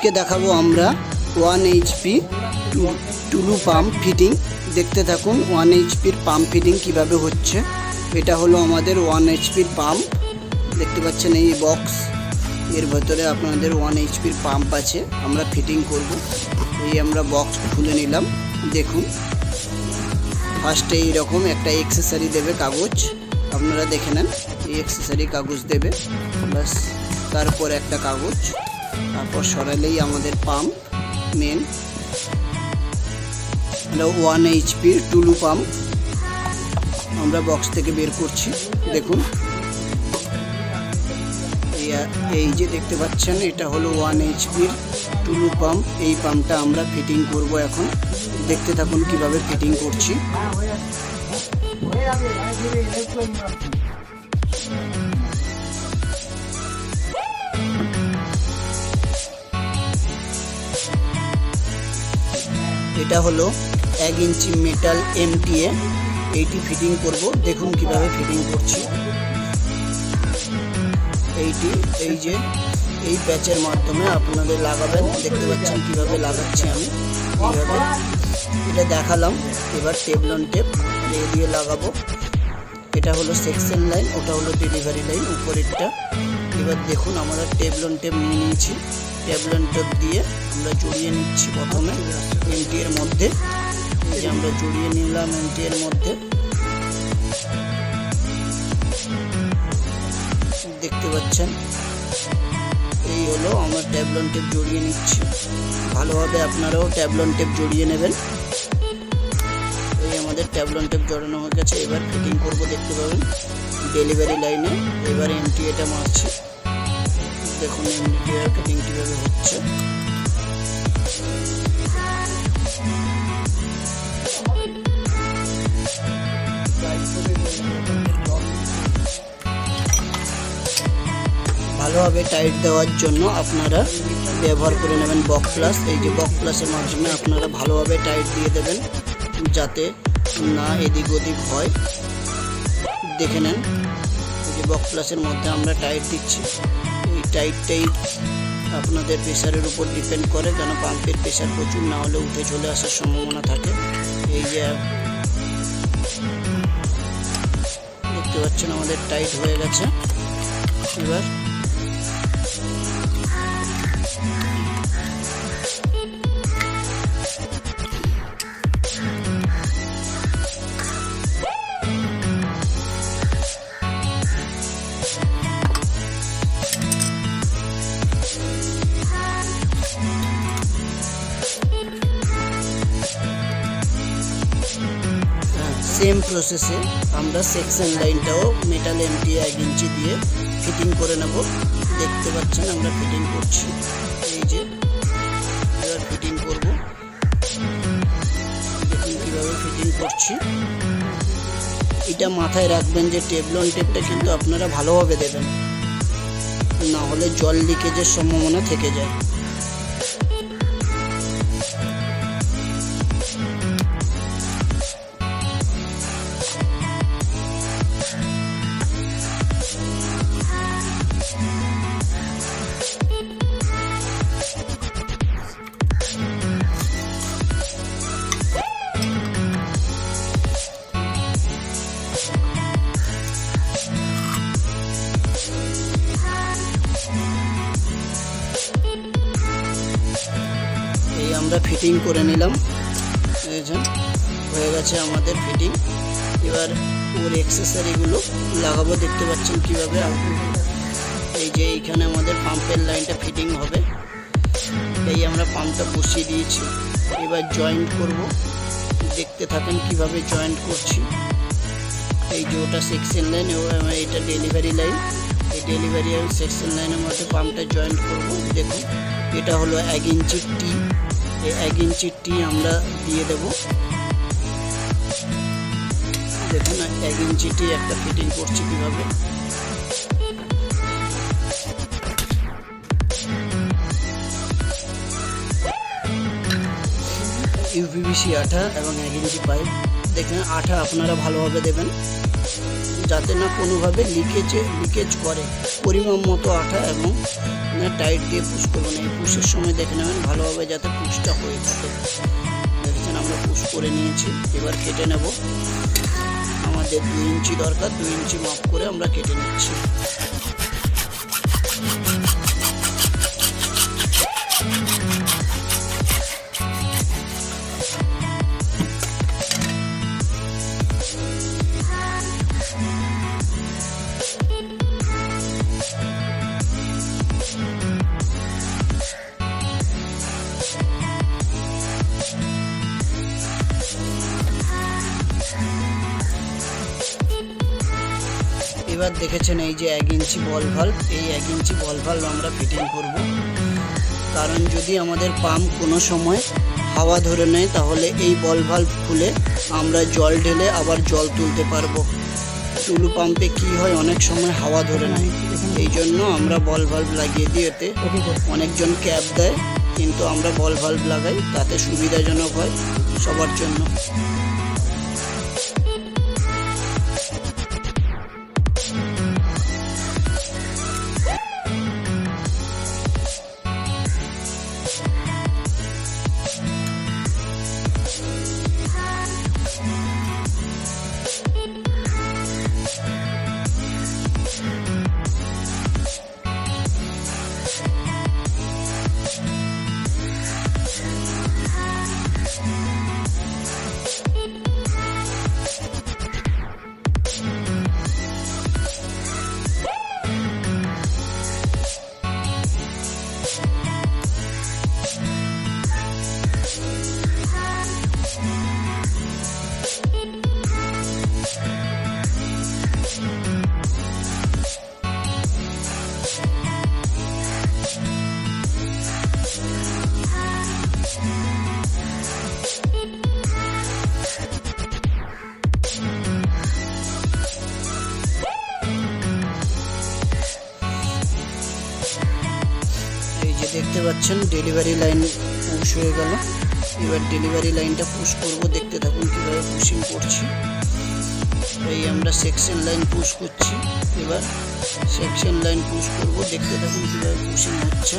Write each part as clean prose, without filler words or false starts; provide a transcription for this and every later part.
আজকে দেখাবো আমরা 1 এইচপি টুলু পাম্প ফিটিং। দেখতে থাকুন 1 এইচপির পাম্প ফিটিং কিভাবে হচ্ছে। এটা হলো আমাদের 1 এইচপির পাম্প, দেখতে পাচ্ছেন এই বক্স, এর ভেতরে আপনাদের 1 এইচপির পাম্প আছে, আমরা ফিটিং করব। এই আমরা বক্স খুলে নিলাম। দেখুন ফার্স্টে এইরকম একটা অ্যাক্সেসরি দেবে কাগজ, আপনারা দেখে নেন। এই অ্যাক্সেসরি কাগজ দেবে, বাস তারপর একটা কাগজ, তারপর সরালেই আমাদের পাম্প মেন 1 এইচপির টুলু পাম্প আমরা বক্স থেকে বের করছি। দেখুন এই যে দেখতে পাচ্ছেন, এটা হলো 1 এইচপির টুলু পাম্প। এই পাম্পটা আমরা ফিটিং করব এখন। দেখতে থাকুন কিভাবে ফিটিং করছি। এটা হলো 1 ইঞ্চি মেটাল MTA, এইটি ফিটিং করব। দেখুন কিভাবে ফিটিং করছি। এই যে এই প্যাচের মাধ্যমে আপনাদের লাগাবেন, দেখতে পাচ্ছেন কিভাবে লাগাচ্ছি আমি। এইভাবে এটা দেখালাম। এবার টেবলন টেপ দিয়ে লাগাবো। এটা হলো সেকশন লাইন, ওটা হলো ডেলিভারি লাইন উপরেরটা। এবার দেখুন আমরা টেবলন টেপ নিয়ে নিয়েছি। টেবলন টেপ দিয়ে আমরা জড়িয়ে নিচ্ছি প্রথমে MT এর মধ্যে। এই যে আমরা জড়িয়ে নিলাম MT এর মধ্যে, দেখতে পাচ্ছেন। এই হলো আমরা টেবলন টেপ জড়িয়ে নিচ্ছি। ভালোভাবে আপনারাও টেবলন টেপ জড়িয়ে নেবেন। এই আমাদের টেবলন টেপ জড়ানো হয়ে গেছে। এবার ফিটিং করব, দেখতে পাবেন ডেলিভারি লাইনে। এবার MT এটা মারছি। দেখুন MT এর ফিটিং কীভাবে হচ্ছে। ভালোভাবে টাইট দেওয়ার জন্য আপনারা ব্যবহার করে নেবেন বক প্লাস। এই যে বক প্লাসের মাধ্যমে আপনারা ভালোভাবে টাইট দিয়ে দেবেন, যাতে না এদিক ওদিক হয়। দেখে নেন, এই যে বক প্লাসের মধ্যে আমরা টাইট দিচ্ছি। এই টাইটটাই আপনাদের প্রেশারের উপর ডিপেন্ড করে, কেন পাম্পের প্রেশার প্রচুর না হলে উঠে চলে আসার সম্ভাবনা থাকে। এই যে দেখতে পাচ্ছেন আমাদের টাইট হয়ে গেছে। এবার সেম প্রসেসে আমরা সেকশন লাইনটাও মেটাল MTA 1 ইঞ্চি দিয়ে ফিটিং করে নেব। দেখতে পাচ্ছেন আমরা ফিটিং করছি। এই যে এবার ফিটিং করব, দেখুন কীভাবে ফিটিং করছি। এটা মাথায় রাখবেন যে টেবলন টেপটা কিন্তু আপনারা ভালোভাবে দেবেন, না হলে জল লিকেজের সম্ভাবনা থেকে যায়। আমরা ফিটিং করে নিলাম, হয়ে গেছে আমাদের ফিটিং। এবার ওর অ্যাক্সেসরিগুলো লাগাবো, দেখতে পাচ্ছেন কিভাবে। এই যে এইখানে আমাদের পাম্পের লাইনটা ফিটিং হবে। এই আমরা পাম্পটা বসিয়ে দিয়েছি, এবার জয়েন্ট করব। দেখতে থাকেন কিভাবে জয়েন্ট করছি। এই যে ওটা সেকশন লাইন, এটা ডেলিভারি লাইন। এই ডেলিভারি সেকশন লাইনের মধ্যে পাম্পটা জয়েন্ট করব। দেখুন এটা হলো 1 ইঞ্চি টি। এই 1 ইঞ্চি টি আমরা দিয়ে দেব। দেখুন 1 ইঞ্চি টি একটা ফিটিং করছি কিভাবে। UPVC আঠা এবং 1 ইঞ্চি পাইপ। দেখেন আঠা আপনারা ভালোভাবে দেবেন, যাতে না কোনোভাবে লিকেজ করে। পরিমাণ মতো আঠা এবং টাইট দিয়ে পুশ করবেন। এই পুশের সময় দেখে নেবেন ভালোভাবে যাতে পুশটা হয়ে থাকে। দেখছেন আমরা পুশ করে নিয়েছি। এবার কেটে নেব। আমাদের 2 ইঞ্চি দরকার, 2 ইঞ্চি মাপ করে আমরা কেটে নিচ্ছি। এবার দেখেছেন এই যে 1 ইঞ্চি বল ভাল্ব, এই 1 ইঞ্চি বল ভাল্ব আমরা ফিটিং করব। কারণ যদি আমাদের পাম্প কোনো সময় হাওয়া ধরে নেয় তাহলে এই বল ভাল্ব খুলে আমরা জল ঢেলে আবার জল তুলতে পারবো। টুলু পাম্পে কি হয়, অনেক সময় হাওয়া ধরে নেয়, এই জন্য আমরা বল ভাল্ব লাগিয়ে দিই। এতে অনেকজন ক্যাপ দেয়, কিন্তু আমরা বল ভাল্ব লাগাই, তাতে সুবিধাজনক হয় সবার জন্য। দেখতে পাচ্ছেন ডেলিভারি লাইন পুশ হয়ে গেল। এবার ডেলিভারি লাইনটা পুশ করব, দেখতে থাকুন কীভাবে পুশিং করছি। এই আমরা সেকশন লাইন পুশ করছি, এবার সেকশন লাইন পুশ করব, দেখতে থাকুন কীভাবে পুশিং হচ্ছে।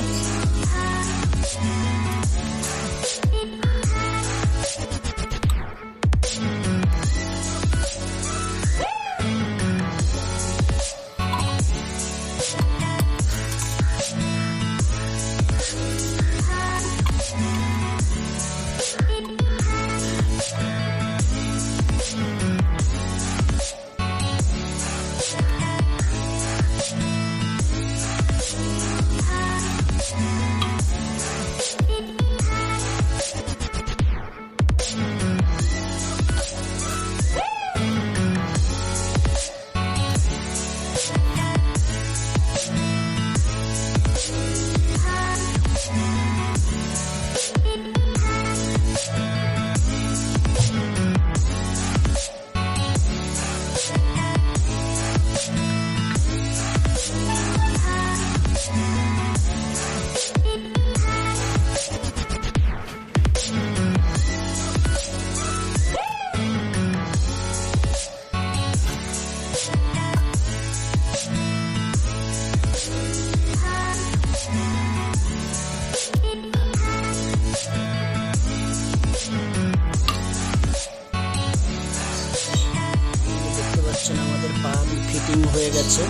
আমাদের পাম্প ফিটিং হয়ে গেছে।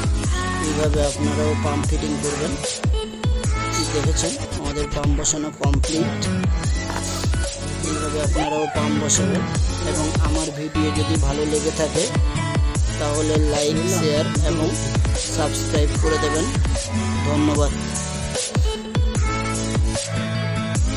এইভাবে আপনারাও পাম্প ফিটিং করবেন। দেখেছেন আমাদের পাম্প বসানো কমপ্লিট। এইভাবে আপনারাও পাম্প বসাবেন। এবং আমার ভিডিও যদি ভালো লেগে থাকে তাহলে লাইক, শেয়ার এবং সাবস্ক্রাইব করে দেবেন। ধন্যবাদ।